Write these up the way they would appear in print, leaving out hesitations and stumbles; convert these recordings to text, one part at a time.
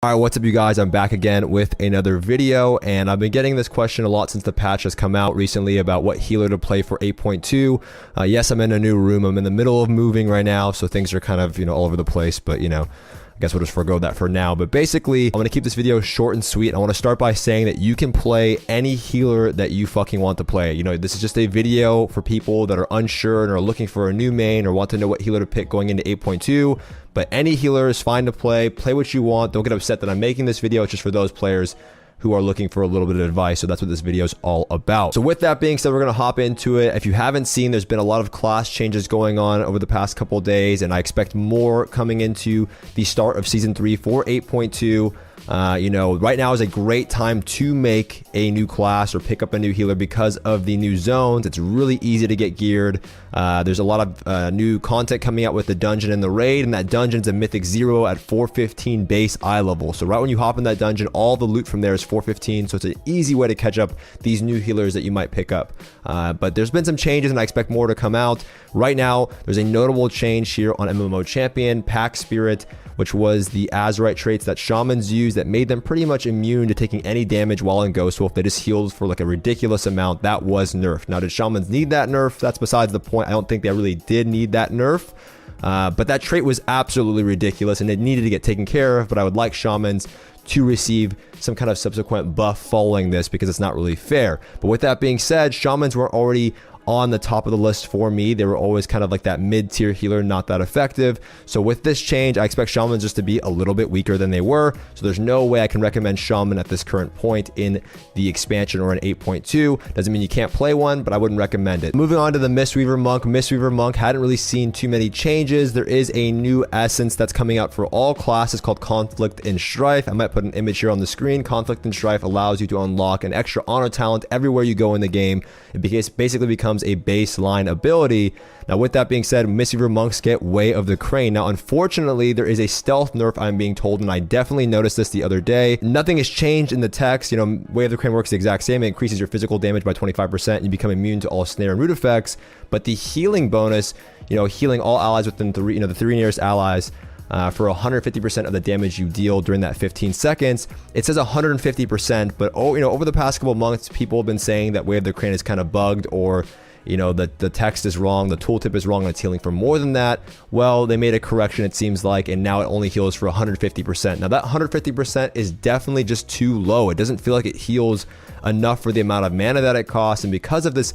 All right, what's up you guys? I'm back again with another video, and I've been getting this question a lot since the patch has come out recently about what healer to play for 8.2. Yes, I'm in a new room. I'm in the middle of moving right now, so things are kind of, all over the place, but I guess we'll just forego that for now. But basically, I'm going to keep this video short and sweet. I want to start by saying that you can play any healer that you fucking want to play. This is just a video for people that are unsure and are looking for a new main or want to know what healer to pick going into 8.2. But any healer is fine to play. Play what you want. Don't get upset that I'm making this video. It's just for those players who are looking for a little bit of advice. So that's what this video is all about. So with that being said, we're going to hop into it. If you haven't seen, there's been a lot of class changes going on over the past couple of days, and I expect more coming into the start of season 3 for 8.2. Right now is a great time to make a new class or pick up a new healer because of the new zones. It's really easy to get geared. There's a lot of new content coming out with the dungeon and the raid, and that dungeon's a mythic 0 at 415 base eye level. So right when you hop in that dungeon, all the loot from there is 415, so it's an easy way to catch up these new healers that you might pick up. But there's been some changes, and I expect more to come out. Right now, there's a notable change here on MMO Champion, Pack Spirit, which was the Azurite traits that shamans use that made them pretty much immune to taking any damage while in Ghost Wolf. They just healed for like a ridiculous amount. That was nerfed. Now, did shamans need that nerf? That's besides the point. I don't think they really did need that nerf. But that trait was absolutely ridiculous and it needed to get taken care of. But I would like shamans to receive some kind of subsequent buff following this because it's not really fair. But with that being said, shamans were already on the top of the list for me. They were always kind of like that mid-tier healer, not that effective. So with this change, I expect shamans just to be a little bit weaker than they were. So there's no way I can recommend shaman at this current point in the expansion or in 8.2. Doesn't mean you can't play one, but I wouldn't recommend it. Moving on to the Mistweaver Monk. Mistweaver Monk hadn't really seen too many changes. There is a new essence that's coming out for all classes called Conflict and Strife. I might put an image here on the screen. Conflict and Strife allows you to unlock an extra honor talent everywhere you go in the game. It basically becomes a baseline ability. Now, with that being said, Mistweaver Monks get Way of the Crane. Now, unfortunately, there is a stealth nerf, I'm being told, and I definitely noticed this the other day. Nothing has changed in the text. Way of the Crane works the exact same. It increases your physical damage by 25%, and you become immune to all snare and root effects. But the healing bonus, healing all allies within the 3 nearest allies, for 150% of the damage you deal during that 15 seconds. It says 150%, but over the past couple months, people have been saying that Way of the Crane is kind of bugged, or the text is wrong, the tooltip is wrong, and it's healing for more than that. Well, they made a correction, it seems like, and now it only heals for 150%. Now, that 150% is definitely just too low. It doesn't feel like it heals enough for the amount of mana that it costs, and because of this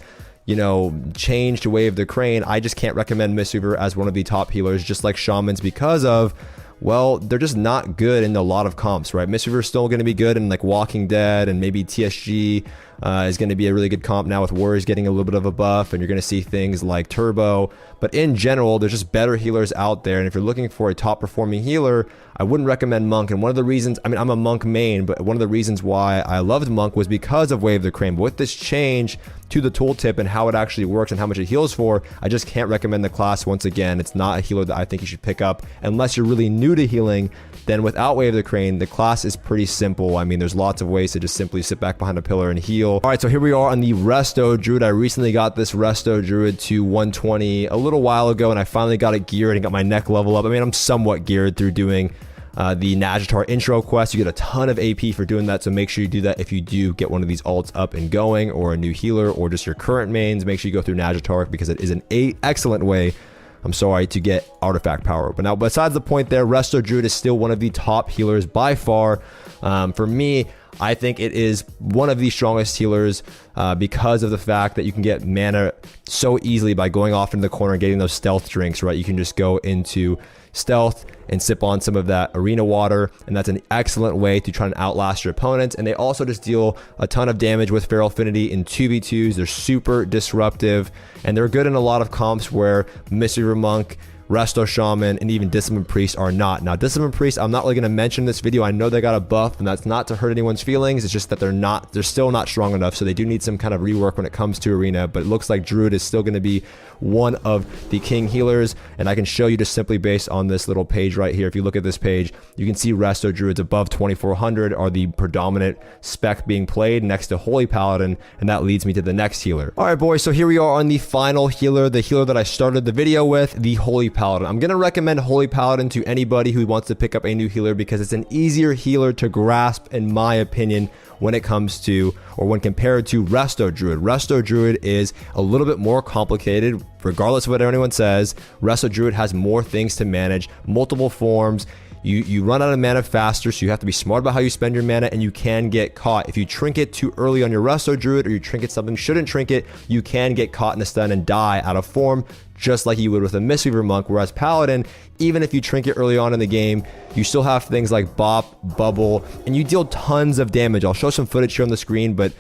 change to Way of the Crane, I just can't recommend Mistweaver as one of the top healers, just like shamans, because of, well, they're just not good in a lot of comps, right? Mistweaver is still going to be good in like Walking Dead, and maybe TSG is going to be a really good comp now with Warriors getting a little bit of a buff, and you're going to see things like Turbo. But in general, there's just better healers out there, and if you're looking for a top performing healer, I wouldn't recommend Monk. And one of the reasons, I'm a Monk main, but one of the reasons why I loved Monk was because of Way of the Crane. But with this change to the tooltip and how it actually works and how much it heals for, I just can't recommend the class. Once again, it's not a healer that I think you should pick up unless you're really new to healing. Then without Way of the Crane, the class is pretty simple. There's lots of ways to just simply sit back behind a pillar and heal. All right, so here we are on the Resto Druid. I recently got this Resto Druid to 120 a little while ago, and I finally got it geared and got my neck level up. I'm somewhat geared through doing the Najatar intro quest. You get a ton of AP for doing that, so make sure you do that if you do get one of these alts up and going, or a new healer, or just your current mains. Make sure you go through Najatar because it is an excellent way, to get artifact power. But now, besides the point there, Resto Druid is still one of the top healers by far. For me, I think it is one of the strongest healers because of the fact that you can get mana so easily by going off into the corner and getting those stealth drinks, right? You can just go into stealth and sip on some of that arena water, and that's an excellent way to try and outlast your opponents. And they also just deal a ton of damage with Feral Affinity in 2v2s. They're super disruptive, and they're good in a lot of comps where Mistweaver Monk, Resto Shaman, and even Discipline Priest are not. Now, Discipline Priest, I'm not really going to mention in this video. I know they got a buff, and that's not to hurt anyone's feelings. It's just that they're still not strong enough, so they do need some kind of rework when it comes to Arena. But it looks like Druid is still going to be one of the king healers, and I can show you just simply based on this little page right here. If you look at this page, you can see Resto Druids above 2400 are the predominant spec being played next to Holy Paladin, and that leads me to the next healer. All right, boys, so here we are on the final healer, the healer that I started the video with, the Holy Paladin. I'm going to recommend Holy Paladin to anybody who wants to pick up a new healer because it's an easier healer to grasp, in my opinion, when it comes to, or when compared to Resto Druid. Resto Druid is a little bit more complicated, regardless of what anyone says. Resto Druid has more things to manage, multiple forms. You run out of mana faster, so you have to be smart about how you spend your mana, and you can get caught. If you trinket too early on your Resto Druid, or you trinket something shouldn't trinket, you can get caught in a stun and die out of form, just like you would with a Mistweaver Monk. Whereas Paladin, even if you trinket early on in the game, you still have things like Bop, Bubble, and you deal tons of damage. I'll show some footage here on the screen, but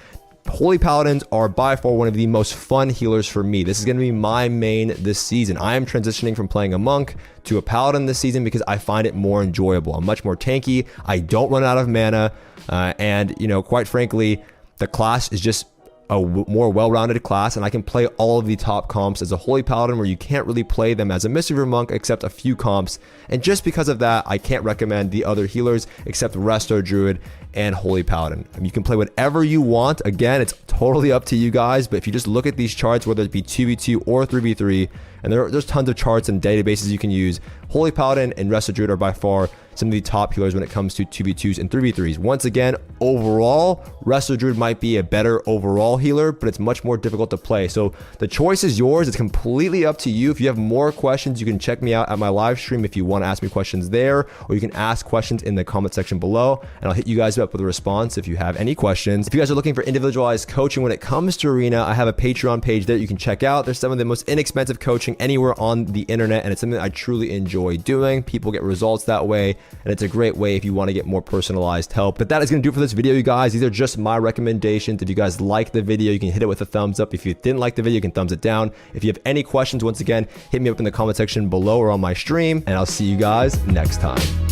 Holy Paladins are by far one of the most fun healers for me. This is going to be my main this season. I am transitioning from playing a Monk to a Paladin this season because I find it more enjoyable. I'm much more tanky. I don't run out of mana. And, you know, quite frankly, the class is just a more well-rounded class, and I can play all of the top comps as a Holy Paladin, where you can't really play them as a Mistweaver Monk except a few comps. And just because of that, I can't recommend the other healers except Resto Druid and Holy Paladin. I mean, you can play whatever you want. Again, it's totally up to you guys, but if you just look at these charts, whether it be 2v2 or 3v3, and there's tons of charts and databases you can use, Holy Paladin and Resto Druid are by far some of the top healers when it comes to 2v2s and 3v3s. Once again, overall, Resto Druid might be a better overall healer, but it's much more difficult to play. So the choice is yours. It's completely up to you. If you have more questions, you can check me out at my live stream if you want to ask me questions there, or you can ask questions in the comment section below, and I'll hit you guys up with a response if you have any questions. If you guys are looking for individualized coaching when it comes to Arena, I have a Patreon page there you can check out. There's some of the most inexpensive coaching anywhere on the internet, and it's something I truly enjoy doing. People get results that way, and it's a great way if you want to get more personalized help. But that is going to do it for this video, you guys. These are just my recommendations. If you guys like the video, you can hit it with a thumbs up. If you didn't like the video, you can thumbs it down. If you have any questions, once again, hit me up in the comment section below or on my stream, and I'll see you guys next time.